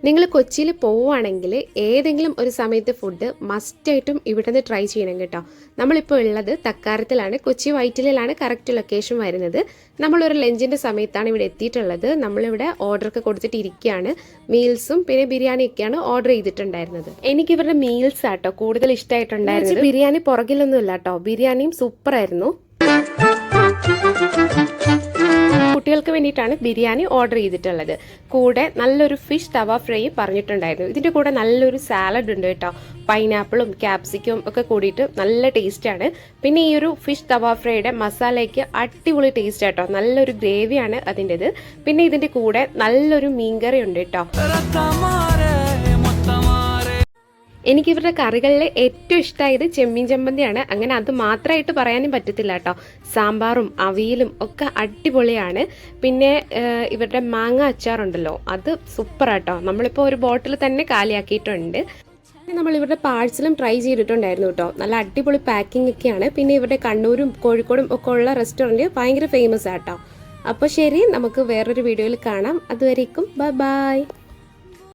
നിങ്ങൾ കൊച്ചിയിൽ പോവുകയാണെങ്കിൽ ഏതെങ്കിലും ഒരു സമയത്ത് ഫുഡ് മസ്റ്റായിട്ടും ഇവിടെ നിന്ന് ട്രൈ ചെയ്യണം കേട്ടോ. നമ്മളിപ്പോൾ ഉള്ളത് തക്കാരത്തിലാണ്, കൊച്ചി വൈറ്റിലാണ് കറക്റ്റ് ലൊക്കേഷൻ വരുന്നത്. നമ്മളൊരു ലഞ്ചിൻ്റെ സമയത്താണ് ഇവിടെ എത്തിയിട്ടുള്ളത്. നമ്മളിവിടെ ഓർഡറൊക്കെ കൊടുത്തിട്ട് ഇരിക്കുകയാണ്. മീൽസും പിന്നെ ബിരിയാണിയൊക്കെയാണ് ഓർഡർ ചെയ്തിട്ടുണ്ടായിരുന്നത്. എനിക്ക് ഇവരുടെ മീൽസ് ആട്ടോ കൂടുതൽ ഇഷ്ടമായിട്ടുണ്ടായിരുന്നത്. ബിരിയാണി പുറകിലൊന്നുമില്ല കേട്ടോ, ബിരിയാണിയും സൂപ്പറായിരുന്നു. കുട്ടികൾക്ക് വേണ്ടിയിട്ടാണ് ബിരിയാണി ഓർഡർ ചെയ്തിട്ടുള്ളത്. കൂടെ നല്ലൊരു ഫിഷ് തവ ഫ്രൈ പറഞ്ഞിട്ടുണ്ടായിരുന്നു. ഇതിൻ്റെ കൂടെ നല്ലൊരു സാലഡ് ഉണ്ട് കേട്ടോ, പൈനാപ്പിളും ക്യാപ്സിക്കും ഒക്കെ കൂടിയിട്ട് നല്ല ടേസ്റ്റാണ്. പിന്നെ ഈ ഒരു ഫിഷ് തവ ഫ്രൈയുടെ മസാലയ്ക്ക് അടിപൊളി ടേസ്റ്റ് കേട്ടോ, നല്ലൊരു ഗ്രേവിയാണ് അതിൻ്റെത്. പിന്നെ ഇതിൻ്റെ കൂടെ നല്ലൊരു മീൻകറി ഉണ്ട് കേട്ടോ. എനിക്കിവരുടെ കറികളിൽ ഏറ്റവും ഇഷ്ടമായത് ചെമ്മീൻ ചമ്മന്തിയാണ്. അങ്ങനെ അത് മാത്രമായിട്ട് പറയാനും പറ്റത്തില്ല കേട്ടോ. സാമ്പാറും അവിയലും ഒക്കെ അടിപൊളിയാണ്. പിന്നെ ഇവരുടെ മാങ്ങ അച്ചാറുണ്ടല്ലോ, അത് സൂപ്പറാട്ടോ. നമ്മളിപ്പോൾ ഒരു ബോട്ടിൽ തന്നെ കാലിയാക്കിയിട്ടുണ്ട്. നമ്മൾ ഇവരുടെ പാഴ്സലും ട്രൈ ചെയ്തിട്ടുണ്ടായിരുന്നു കേട്ടോ. നല്ല അടിപൊളി പാക്കിംഗ് ഒക്കെയാണ്. പിന്നെ ഇവരുടെ കണ്ണൂരും കോഴിക്കോടും ഒക്കെ ഉള്ള റെസ്റ്റോറൻറ്റ് ഭയങ്കര ഫേമസ് ആട്ടോ. അപ്പോൾ ശരി, നമുക്ക് വേറൊരു വീഡിയോയിൽ കാണാം. അതുവരേക്കും ബൈ ബൈ.